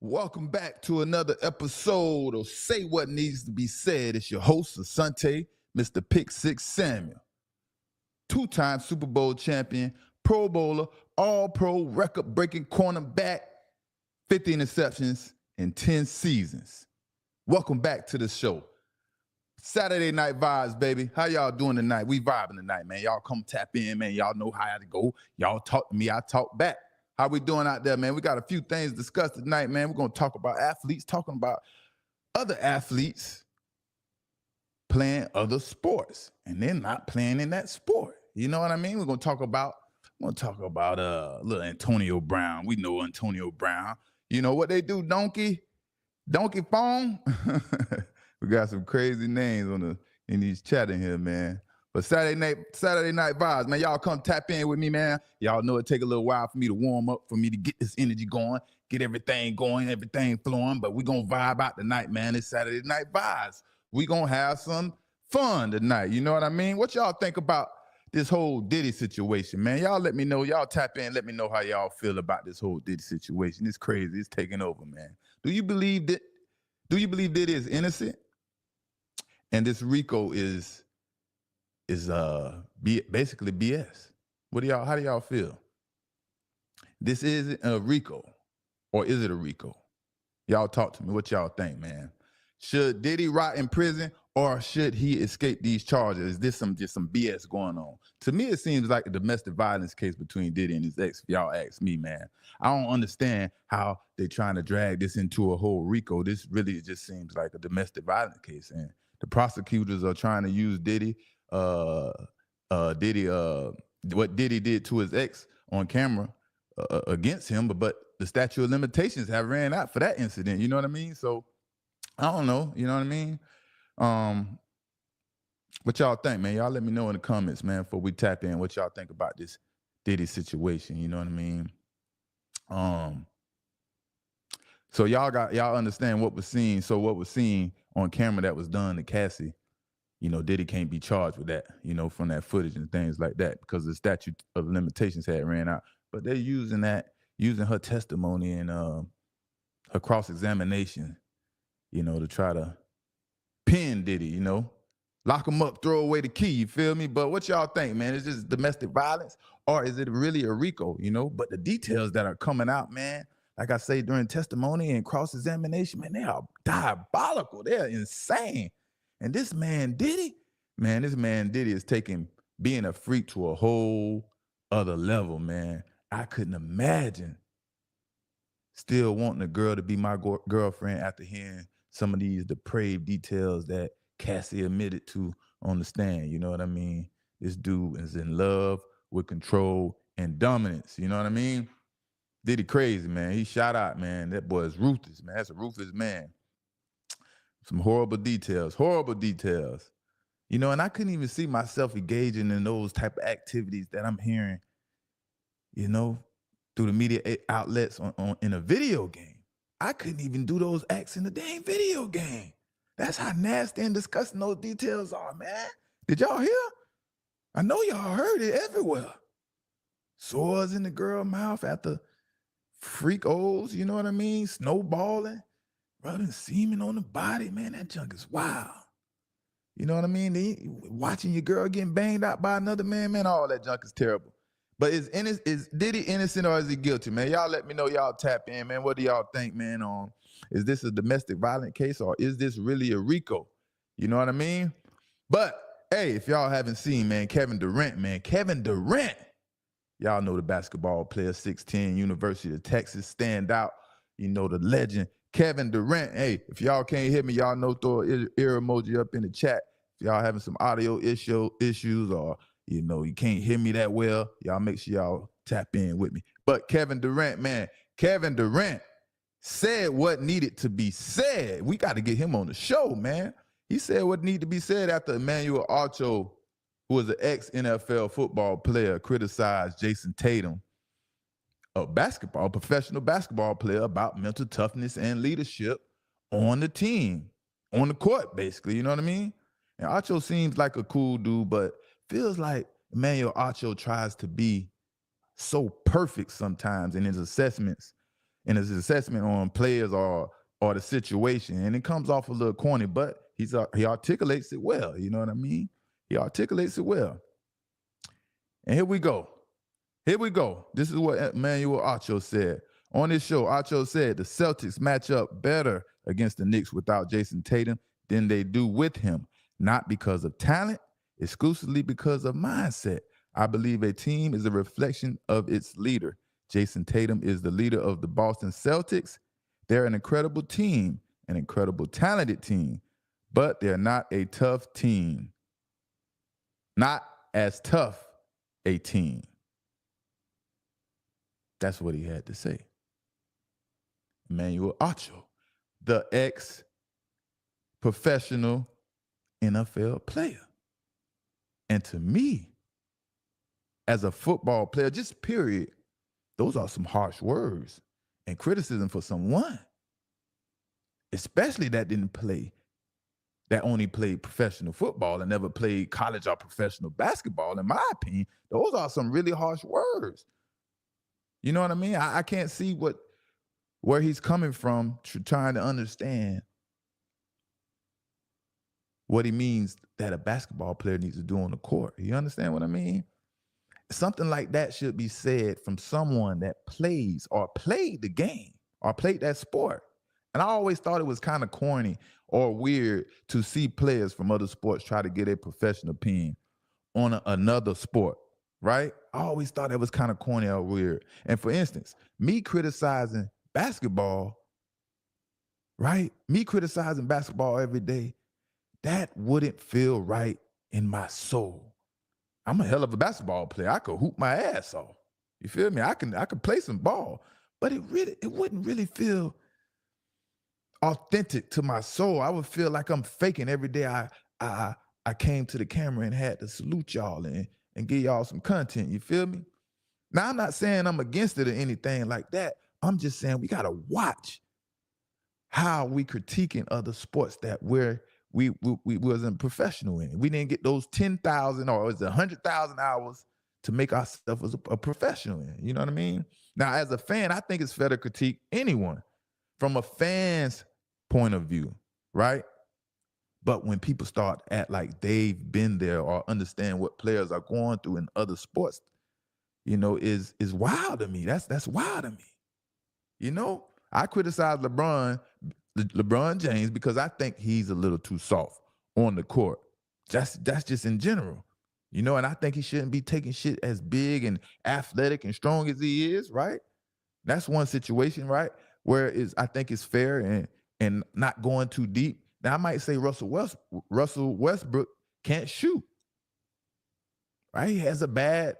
Welcome back to another episode of Say What Needs to Be Said. It's your host, Asante, Mr. Pick Six Samuel, two-time Super Bowl champion, Pro Bowler, All-Pro, record-breaking cornerback, 50 interceptions in 10 seasons. Welcome back to the show. Saturday Night Vibes, baby. How y'all doing tonight? We vibing tonight, man. Y'all come tap in, man. Y'all know how to go. Y'all talk to me, I talk back. How we doing out there, man? We got a few things to discuss tonight, man. We're going to talk about athletes, talking about other athletes playing other sports, and they're not playing in that sport. You know what I mean? We're going to talk about little Antonio Brown. We know Antonio Brown. You know what they do, Donkey Phone? We got some crazy names in these chatting here, man. But Saturday night vibes, man. Y'all come tap in with me, man. Y'all know it take a little while for me to warm up, for me to get this energy going, get everything going, everything flowing. But we gonna vibe out tonight, man. It's Saturday night vibes. We gonna have some fun tonight. You know what I mean? What y'all think about this whole Diddy situation, man? Y'all let me know. Y'all tap in. Let me know how y'all feel about this whole Diddy situation. It's crazy. It's taking over, man. Do you believe Diddy is innocent? And this RICO is basically BS. How do y'all feel? This is a RICO, or is it a RICO? Y'all talk to me. What y'all think, man? Should Diddy rot in prison, or should he escape these charges? Is this just some BS going on? To me, it seems like a domestic violence case between Diddy and his ex, if y'all ask me, man. I don't understand how they're trying to drag this into a whole RICO. This really just seems like a domestic violence case, and the prosecutors are trying to use what Diddy did to his ex on camera against him, but the statute of limitations have ran out for that incident. You know what I mean? So I don't know. You know what I mean? What y'all think, man? Y'all let me know in the comments, man, before we tap in. What y'all think about this Diddy situation? You know what I mean? So y'all understand what was seen. So what was seen on camera that was done to Cassie, you know, Diddy can't be charged with that, you know, from that footage and things like that, because the statute of limitations had ran out. But they're using her testimony and her cross-examination, you know, to try to pin Diddy, you know, lock him up, throw away the key, you feel me? But what y'all think, man? Is this domestic violence, or is it really a RICO, you know? But the details that are coming out, man, like I say, during testimony and cross-examination, man, they are diabolical. They're insane. And this man Diddy is taking being a freak to a whole other level, man. I couldn't imagine still wanting a girl to be my girlfriend after hearing some of these depraved details that Cassie admitted to on the stand. You know what I mean? This dude is in love with control and dominance. You know what I mean? Diddy crazy, man. He shot out, man. That boy is ruthless, man. That's a ruthless man. Some horrible details. You know, and I couldn't even see myself engaging in those type of activities that I'm hearing, you know, through the media outlets in a video game. I couldn't even do those acts in the dang video game. That's how nasty and disgusting those details are, man. Did y'all hear? I know y'all heard it everywhere. Swords in the girl mouth after freak O's, you know what I mean? Snowballing, rubbing semen on the body, man, that junk is wild. You know what I mean? Watching your girl getting banged out by another man, all that junk is terrible. But is Diddy innocent, or is he guilty, man? Y'all let me know. Y'all tap in, man. What do y'all think, man, on is this a domestic violence case, or is this really a RICO? You know what I mean? But, hey, if y'all haven't seen, man, Kevin Durant, y'all know the basketball player, 6'10", University of Texas, standout, you know, the legend, Kevin Durant. Hey, if y'all can't hear me, y'all know, throw an ear emoji up in the chat. If y'all having some audio issues, or, you know, you can't hear me that well, y'all make sure y'all tap in with me. But Kevin Durant, man, Kevin Durant said what needed to be said. We got to get him on the show, man. He said what needed to be said after Emmanuel Ocho, who was an ex-NFL football player, criticized Jason Tatum, a professional basketball player, about mental toughness and leadership on the team, on the court, basically. You know what I mean? And Ocho seems like a cool dude, but feels like Emmanuel Ocho tries to be so perfect sometimes in his assessments in his assessment on players or the situation. And it comes off a little corny, but he articulates it well. You know what I mean? He articulates it well. And here we go. Here we go. This is what Emmanuel Acho said. On this show, Acho said the Celtics match up better against the Knicks without Jason Tatum than they do with him, not because of talent, exclusively because of mindset. I believe a team is a reflection of its leader. Jason Tatum is the leader of the Boston Celtics. They're an incredible team, an incredible talented team, but they're not a tough team. Not as tough a team. That's what he had to say. Emmanuel Acho, the ex-professional NFL player. And to me, as a football player, just period, those are some harsh words and criticism for someone, especially that only played professional football and never played college or professional basketball. In my opinion, those are some really harsh words. You know what I mean? I can't see where he's coming from, trying to understand what he means that a basketball player needs to do on the court. You understand what I mean? Something like that should be said from someone that plays or played the game or played that sport. And I always thought it was kind of corny or weird to see players from other sports try to get a professional opinion on another sport, right? I always thought it was kind of corny or weird. And for instance, me criticizing basketball, right? Me criticizing basketball every day, that wouldn't feel right in my soul. I'm a hell of a basketball player. I could hoop my ass off. You feel me? I could play some ball, but it wouldn't really feel authentic to my soul. I would feel like I'm faking every day I came to the camera and had to salute y'all and give y'all some content. You feel me? Now, I'm not saying I'm against it or anything like that. I'm just saying we got to watch how we critiquing other sports that we wasn't professional in. We didn't get those 10,000 or was it 100,000 hours to make ourselves a professional in. You know what I mean? Now, as a fan, I think it's fair to critique anyone from a fan's point of view, right? But when people start to act like they've been there or understand what players are going through in other sports, you know, is wild to me. That's wild to me. You know, I criticize LeBron James because I think he's a little too soft on the court. That's just in general, you know, and I think he shouldn't be taking shit as big and athletic and strong as he is, right? That's one situation, right? Where I think it's fair and not going too deep. Now I might say Russell Westbrook can't shoot, right? He has a bad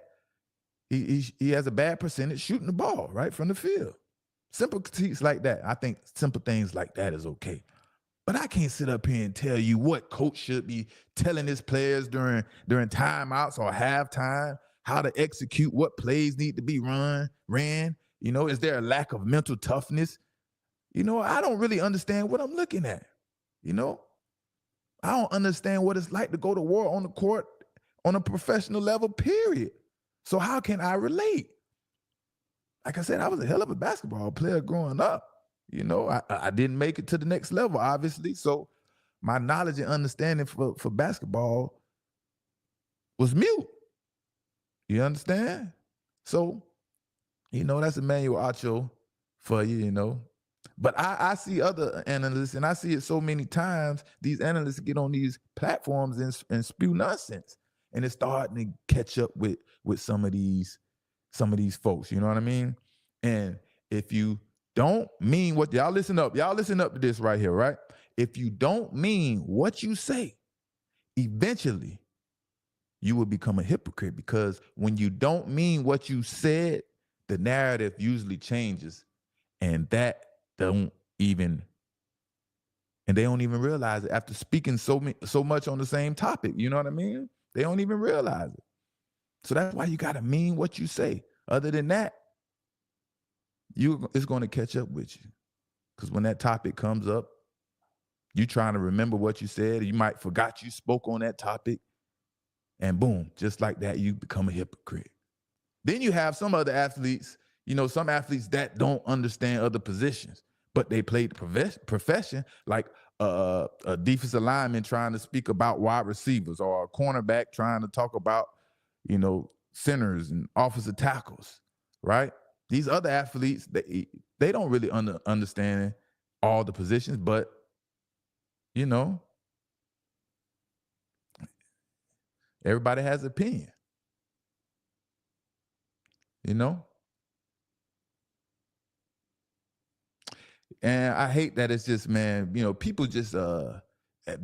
percentage shooting the ball right from the field. Simple critiques like that. I think simple things like that is okay. But I can't sit up here and tell you what coach should be telling his players during timeouts or halftime, how to execute, what plays need to be ran. You know, is there a lack of mental toughness? You know, I don't really understand what I'm looking at. You know, I don't understand what it's like to go to war on the court on a professional level, period. So how can I relate? Like I said, I was a hell of a basketball player growing up. You know, I didn't make it to the next level, obviously. So my knowledge and understanding for basketball was mute. You understand? So, you know, that's Emmanuel Acho for you, you know. But I see other analysts, and I see it so many times, these analysts get on these platforms and spew nonsense. And it's starting to catch up with some of these folks, you know what I mean? And if you don't mean what, y'all listen up to this right here, right? If you don't mean what you say, eventually you will become a hypocrite, because when you don't mean what you said, the narrative usually changes, and they don't even realize it after speaking so much on the same topic. You know what I mean? They don't even realize it. So that's why you got to mean what you say. Other than that, it's going to catch up with you. Because when that topic comes up, you trying to remember what you said, you might forgot you spoke on that topic, and boom, just like that, you become a hypocrite. Then you have some other athletes, some athletes that don't understand other positions, but they played the profession, like a defensive lineman trying to speak about wide receivers, or a cornerback trying to talk about, centers and offensive tackles, right? These other athletes, they don't really understand all the positions, but you know, everybody has an opinion, you know? And I hate that it's just, man, people just the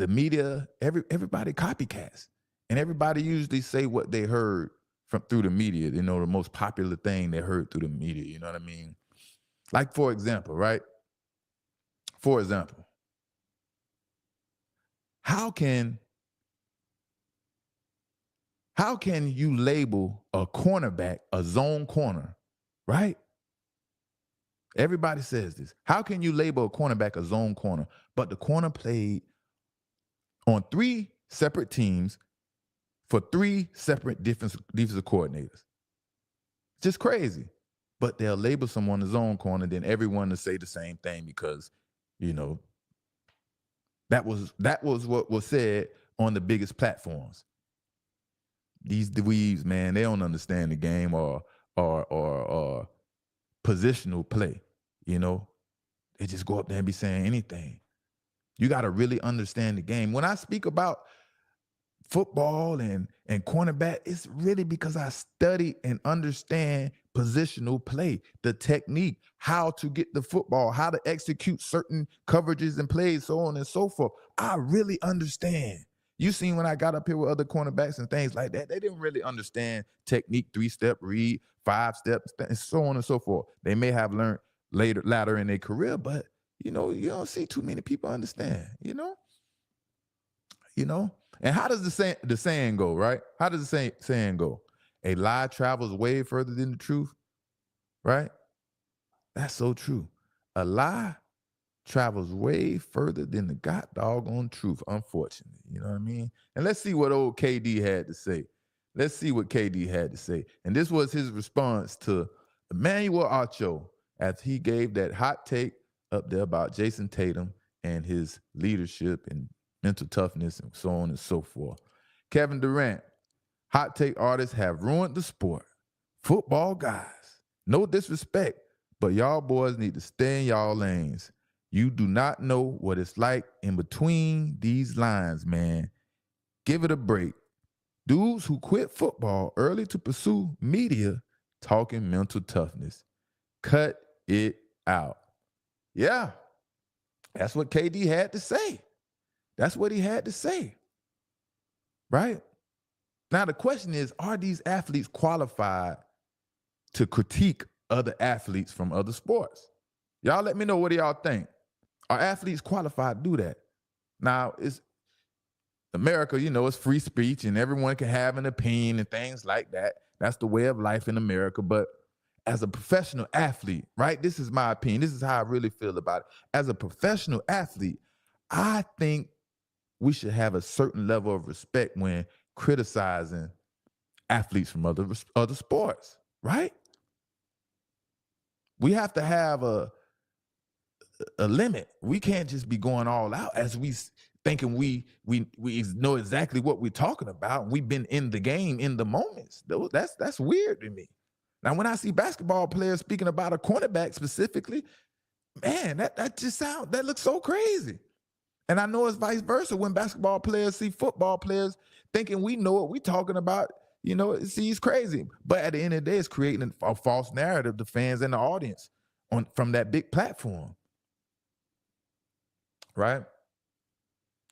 media, everybody copycats. And everybody usually say what they heard from through the media, the most popular thing they heard through the media, you know what I mean? Like, for example, right? For example, how can you label a cornerback a zone corner, right? Everybody says this. How can you label a cornerback a zone corner, but the corner played on 3 separate teams for 3 separate defensive coordinators? Just crazy. But they'll label someone a zone corner, then everyone to say the same thing because, that was what was said on the biggest platforms. These dweebs, man, they don't understand the game or positional play. They just go up there and be saying anything. You got to really understand the game. When I speak about football and cornerback, it's really because I study and understand positional play, the technique, how to get the football, how to execute certain coverages and plays, so on and so forth. I really understand. You seen when I got up here with other cornerbacks and things like that, they didn't really understand technique, 3-step read, 5-step, and so on and so forth. They may have learned later in their career, but you don't see too many people understand, And how does the saying go, right? How does the saying go? A lie travels way further than the truth, right? That's so true. A lie travels way further than the god doggone truth, unfortunately. You know what I mean? And let's see what old KD had to say. Let's see what KD had to say. And this was his response to Emmanuel Acho as he gave that hot take up there about Jason Tatum and his leadership and mental toughness and so on and so forth. Kevin Durant, hot take artists have ruined the sport. Football guys, no disrespect, but y'all boys need to stay in y'all lanes. You do not know what it's like in between these lines, man. Give it a break. Dudes who quit football early to pursue media talking mental toughness. Cut it out. Yeah, that's what KD had to say. That's what he had to say, right? Now, the question is, are these athletes qualified to critique other athletes from other sports? Y'all let me know, what do y'all think? Are athletes qualified to do that? Now, it's America, it's free speech and everyone can have an opinion and things like that. That's the way of life in America. But as a professional athlete, right? This is my opinion. This is how I really feel about it. As a professional athlete, I think we should have a certain level of respect when criticizing athletes from other sports, right? We have to have a limit. We can't just be going all out as we thinking we know exactly what we're talking about. We've been in the game in the moments. That's weird to me. Now, when I see basketball players speaking about a cornerback specifically, man, that looks so crazy. And I know it's vice versa when basketball players see football players thinking we know what we're talking about. It's crazy. But at the end of the day, it's creating a false narrative to fans and the audience from that big platform, right?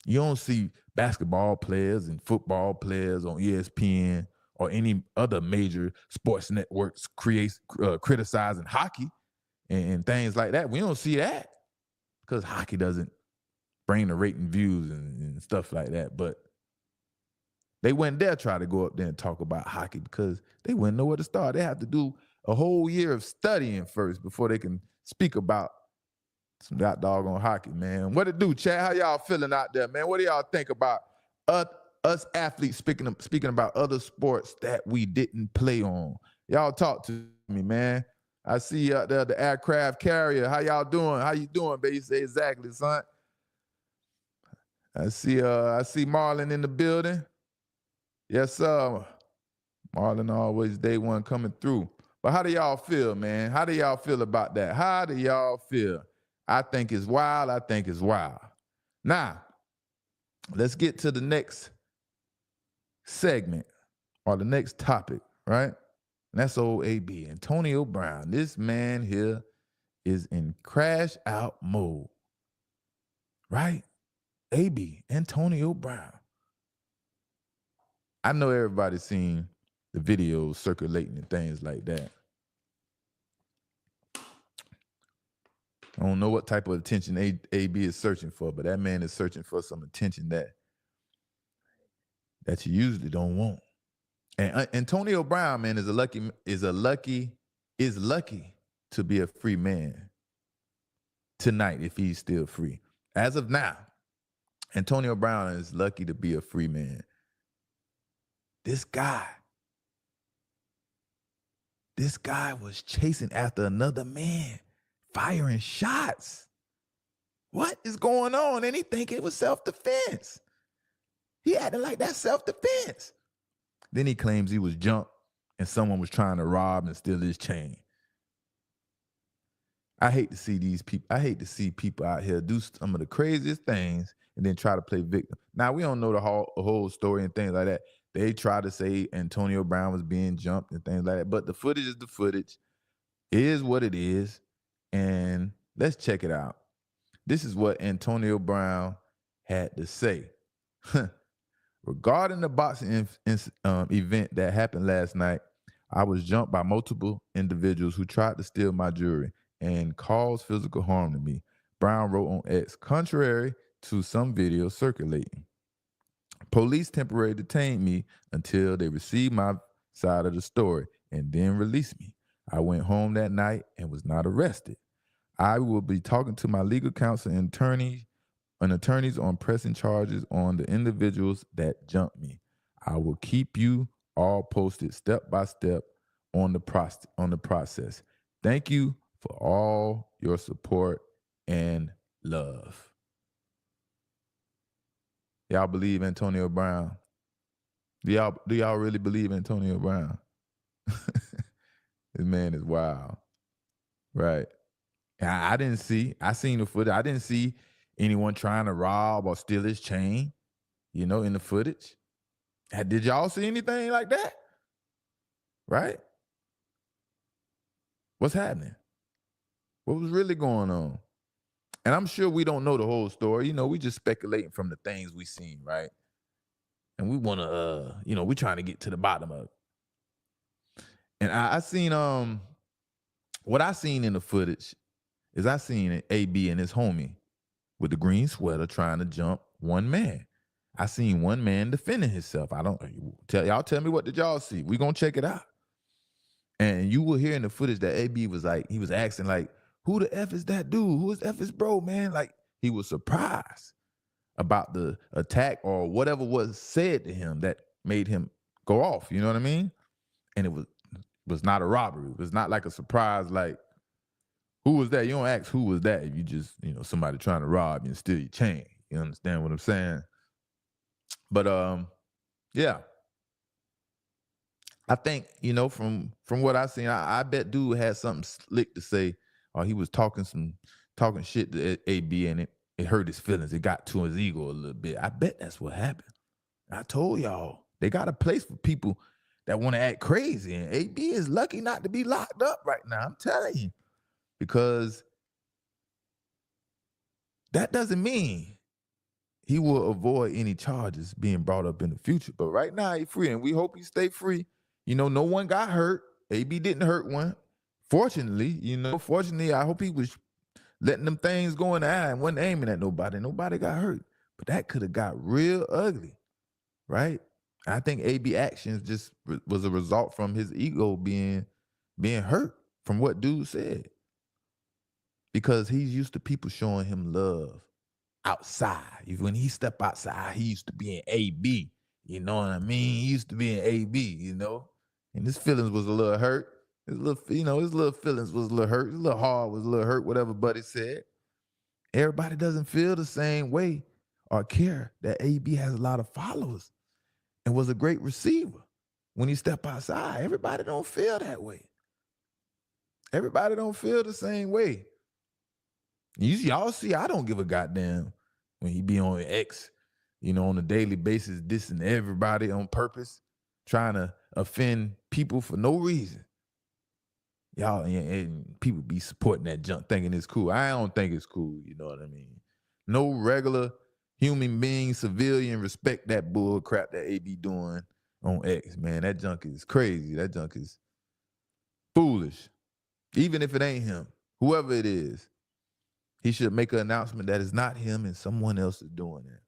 You don't see basketball players and football players on ESPN or any other major sports networks criticizing hockey and things like that. We don't see that because hockey doesn't bring the rating views and stuff like that. But they wouldn't dare try to go up there and talk about hockey because they wouldn't know where to start. They have to do a whole year of studying first before they can speak about some doggone hockey, man. What it do, Chad? How y'all feeling out there, man? What do y'all think about us athletes speaking about other sports that we didn't play on? Y'all talk to me, man. I see you out there, the aircraft carrier. How y'all doing? How you doing, baby? Say exactly, son. I see Marlon in the building. Yes, sir. Marlon always day one coming through. But how do y'all feel, man? How do y'all feel about that? How do y'all feel? I think it's wild. I think it's wild. Now, let's get to the next segment or the next topic, right? And that's old AB, Antonio Brown. This man here is in crash out mode, right? AB, Antonio Brown. I know everybody's seen the videos circulating and things like that. I don't know what type of attention AB is searching for, but that man is searching for some attention that you usually don't want. And Antonio Brown, man, is lucky to be a free man tonight if he's still free. As of now, Antonio Brown is lucky to be a free man. This guy was chasing after another man, firing shots. What is going on? And he think it was self-defense. He acting like that's self-defense. Then he claims he was jumped and someone was trying to rob and steal his chain. I hate to see these people. I hate to see people out here do some of the craziest things and then try to play victim. Now, we don't know the whole story and things like that. They try to say Antonio Brown was being jumped and things like that. But the footage is the footage. It is what it is. And let's check it out. This is what Antonio Brown had to say. Regarding the boxing event that happened last night, I was jumped by multiple individuals who tried to steal my jewelry and cause physical harm to me. Brown wrote on X, contrary to some videos circulating. Police temporarily detained me until they received my side of the story and then released me. I went home that night and was not arrested. I will be talking to my legal counsel and attorneys on pressing charges on the individuals that jumped me. I will keep you all posted step by step on the process. Thank you for all your support and love. Y'all believe Antonio Brown? Do y'all really believe Antonio Brown? This man is wild, right? I seen the footage. I didn't see anyone trying to rob or steal his chain, in the footage. Did y'all see anything like that? Right? What's happening? What was really going on? And I'm sure we don't know the whole story. We just speculating from the things we seen, right? And we want to, we trying to get to the bottom of it. And I seen, what I seen in the footage is I seen AB and his homie with the green sweater trying to jump one man. I seen one man defending himself. Y'all tell me, what did y'all see? We gonna check it out. And you will hear in the footage that AB was like, he was asking like, who the F is that dude? Who is F is bro, man? Like, he was surprised about the attack or whatever was said to him that made him go off, you know what I mean? And it was not a robbery. It was not like a surprise, like, who was that? You don't ask who was that if you just, somebody trying to rob you and steal your chain. You understand what I'm saying? But yeah. I think, from what I seen, I bet dude had something slick to say, or he was talking shit to AB and it hurt his feelings. It got to his ego a little bit. I bet that's what happened. I told y'all, they got a place for people that want to act crazy. And AB is lucky not to be locked up right now. I'm telling you. Because that doesn't mean he will avoid any charges being brought up in the future. But right now, he's free, and we hope he stay free. No one got hurt. AB didn't hurt one. Fortunately, I hope he was letting them things go in the eye and wasn't aiming at nobody. Nobody got hurt. But that could have got real ugly, right? I think AB actions just was a result from his ego being hurt from what dude said. Because he's used to people showing him love outside. When he step outside, he used to be in AB. You know what I mean? He used to be in AB, And his feelings was a little hurt. His little, his little feelings was a little hurt, his little heart was a little hurt, whatever Buddy said. Everybody doesn't feel the same way or care that AB has a lot of followers and was a great receiver when he stepped outside. Everybody don't feel that way. Everybody don't feel the same way. Y'all see, I don't give a goddamn when he be on X, on a daily basis, dissing everybody on purpose, trying to offend people for no reason. Y'all and people be supporting that junk, thinking it's cool. I don't think it's cool, you know what I mean? No regular human being, civilian respect that bull crap that AB doing on X, man. That junk is crazy. That junk is foolish. Even if it ain't him, whoever it is, he should make an announcement that it's not him and someone else is doing it.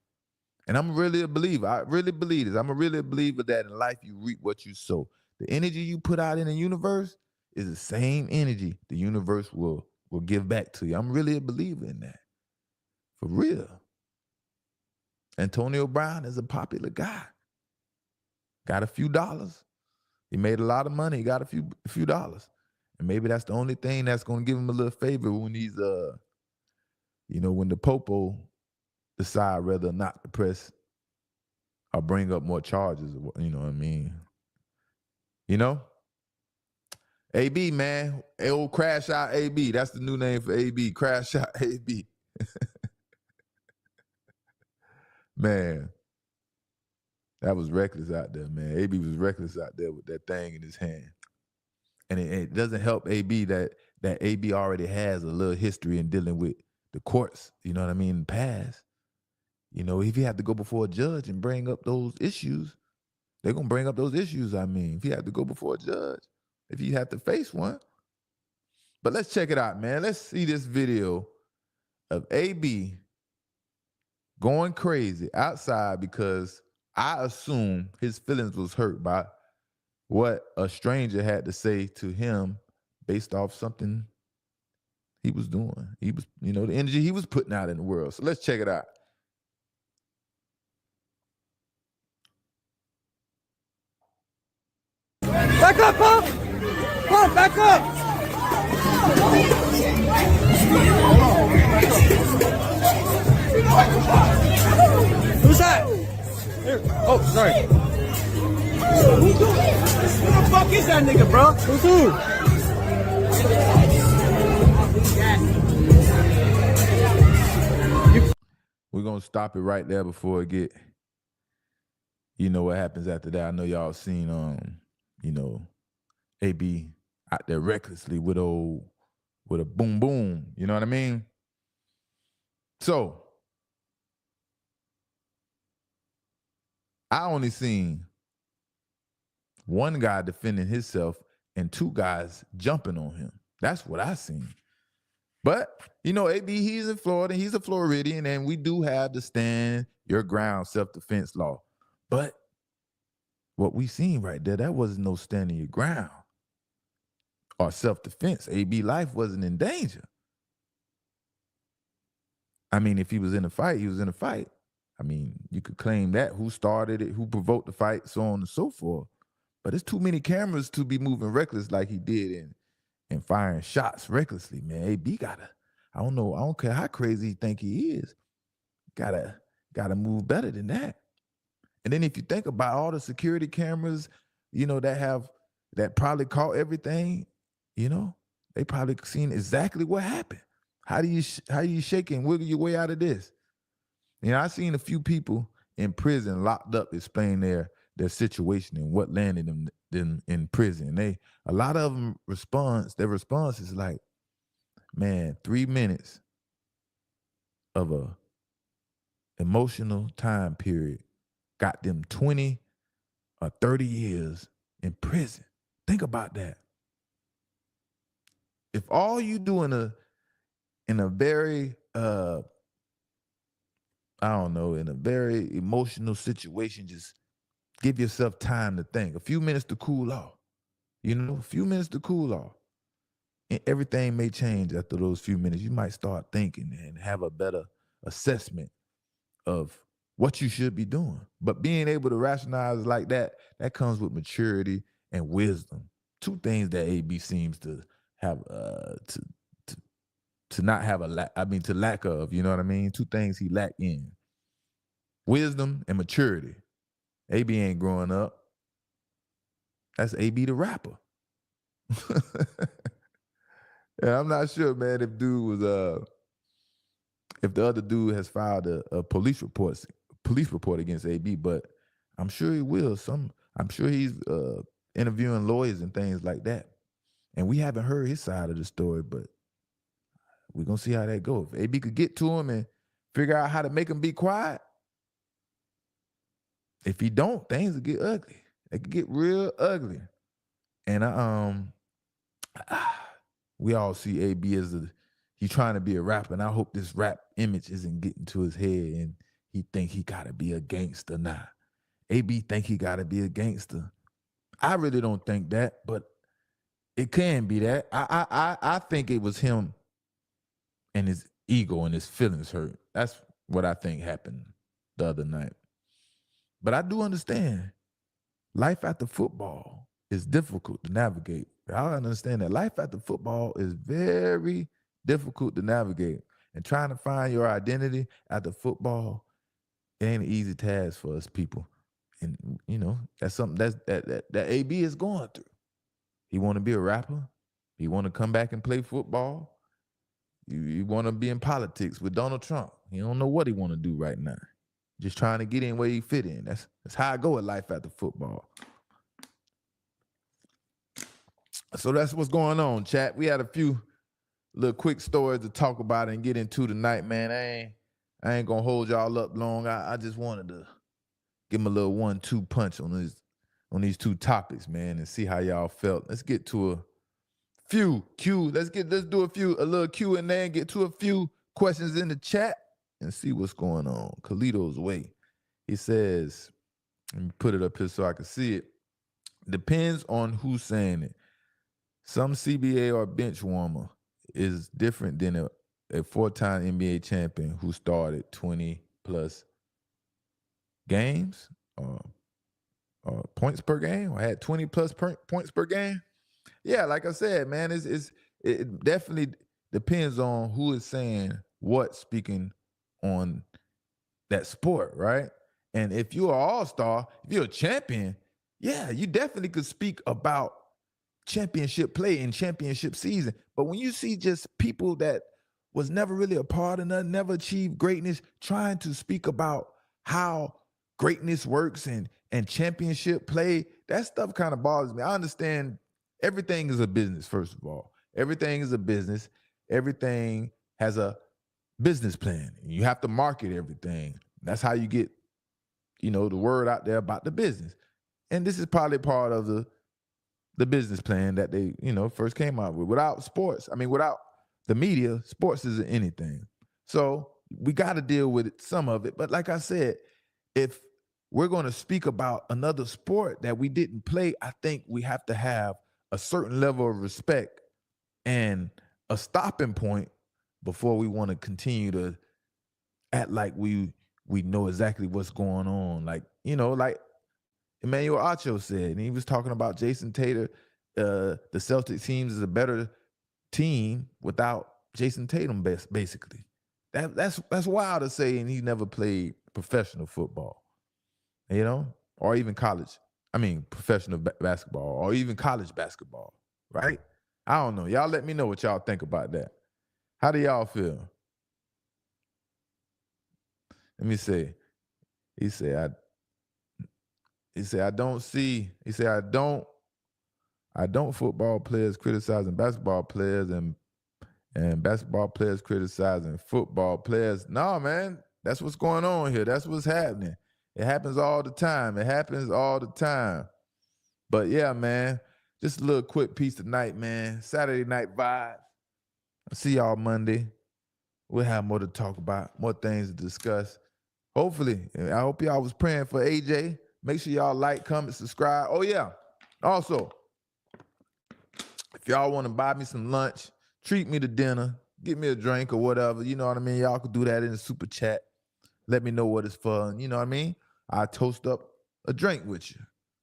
And I'm really a believer. I really believe this. I'm really a believer that in life you reap what you sow. The energy you put out in the universe is the same energy the universe will give back to you. I'm really a believer in that. For real. Antonio Brown is a popular guy. Got a few dollars. He made a lot of money. He got a few dollars. And maybe that's the only thing that's going to give him a little favor when he's, when the popo decide whether or not to press or bring up more charges, you know what I mean? AB, man, old Crash Out AB. That's the new name for AB, Crash Out AB. Man, that was reckless out there, man. AB was reckless out there with that thing in his hand. And it doesn't help AB that AB already has a little history in dealing with the courts, you know what I mean, in the past. If you have to go before a judge and bring up those issues, they're going to bring up those issues, if you have to go before a judge, if you have to face one. But let's check it out, man. Let's see this video of AB going crazy outside because I assume his feelings was hurt by what a stranger had to say to him based off something he was doing. He was, the energy he was putting out in the world. So let's check it out. Back up, Pop! Pop, back up! Who's that? Here. Oh, sorry. Who the fuck is that nigga, bro? Who's who? We're going to stop it right there before it get, what happens after that. I know y'all seen, AB out there recklessly with a boom boom, you know what I mean? So, I only seen one guy defending himself and two guys jumping on him. That's what I seen. But, AB, he's in Florida, he's a Floridian, and we do have the stand your ground self-defense law. But what we seen right there, that wasn't no standing your ground or self-defense. AB life wasn't in danger. If he was in a fight, he was in a fight. You could claim that, who started it, who provoked the fight, so on and so forth. But there's too many cameras to be moving reckless like he did and firing shots recklessly, man. AB I don't care how crazy he think he is, gotta move better than that. And then if you think about all the security cameras, that probably caught everything, they probably seen exactly what happened. How do you shake and wiggle your way out of this? I seen a few people in prison locked up explain their situation and what landed them in prison. A lot of them their response is like, man, 3 minutes of a emotional time period got them 20 or 30 years in prison. Think about that. If all you do in a very in a very emotional situation, just give yourself time to think. A few minutes to cool off. A few minutes to cool off. And everything may change after those few minutes. You might start thinking and have a better assessment of what you should be doing. But being able to rationalize like that comes with maturity and wisdom. two things that AB seems to have to not have to lack of, you know what I mean? Two things he lack in. Wisdom and maturity. AB ain't growing up. That's AB the rapper. Yeah, I'm not sure, man, if dude was if the other dude has filed a police report against AB, but I'm sure he will. I'm sure he's interviewing lawyers and things like that. And we haven't heard his side of the story, but we're gonna see how that goes. If AB could get to him and figure out how to make him be quiet, if he don't, things will get ugly. It could get real ugly. And we all see AB as he's trying to be a rapper, and I hope this rap image isn't getting to his head and he think he gotta be a gangster now. AB think he gotta be a gangster. I really don't think that, but it can be that. I think it was him and his ego and his feelings hurt. That's what I think happened the other night. But I do understand life after football is difficult to navigate. I understand that life after football is very difficult to navigate. And trying to find your identity after football, it ain't an easy task for us people. And you know, that's something that AB is going through. He want to be a rapper. He want to come back and play football. You want to be in politics with Donald Trump. He don't know what he want to do right now. Just trying to get in where he fit in. That's how I go at life after football. So that's what's going on, chat. We had a few little quick stories to talk about and get into tonight, man. I ain't gonna hold y'all up long. I just wanted to give them a little 1-2 punch on these two topics, man, and see how y'all felt. Let's get to a few Let's do a little Q&A and get to a few questions in the chat and see what's going on. Kalito's Way. He says, let me put it up here so I can see it. Depends on who's saying it. Some CBA or bench warmer is different than a four-time NBA champion who started 20 plus games or points per game or had 20 plus points per game. Yeah, like I said, man, it definitely depends on who is saying what, speaking on that sport, right? And if you're an all-star, if you're a champion, yeah, you definitely could speak about championship play in championship season. But when you see just people that was never really a part of nothing, never achieved greatness, trying to speak about how greatness works and championship play, that stuff kind of bothers me. I understand everything is a business, first of all. Everything is a business. Everything has a business plan. You have to market everything. That's how you get, the word out there about the business. And this is probably part of the business plan that they, first came out with. Without sports, without the media, sports isn't anything. So we got to deal with some of it. But like I said, if we're going to speak about another sport that we didn't play, I think we have to have a certain level of respect and a stopping point before we want to continue to act like we know exactly what's going on. Like Emmanuel Acho said, and he was talking about Jason Tatum. The Celtics teams is a better team without Jason Tatum, basically. That's wild to say, and he never played professional football, or even college. Professional basketball, or even college basketball, right? I don't know. Y'all let me know what y'all think about that. How do y'all feel? Let me see. He said, I don't football players criticizing basketball players and basketball players criticizing football players. No, man, that's what's going on here. That's what's happening. It happens all the time. But yeah, man, just a little quick piece tonight, man. Saturday night vibe. I'll see y'all Monday. We'll have more to talk about, more things to discuss. Hopefully, I hope y'all was praying for AJ. Make sure y'all like, comment, subscribe. Oh, yeah. Also, if y'all want to buy me some lunch, treat me to dinner, get me a drink or whatever, you know what I mean? Y'all could do that in the super chat. Let me know what it's for. You know what I mean? I toast up a drink with you.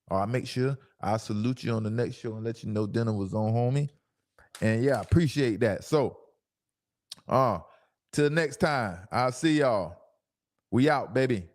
Or I make sure I'll salute you on the next show and let you know dinner was on, homie. And yeah, I appreciate that. So, till next time, I'll see y'all. We out, baby.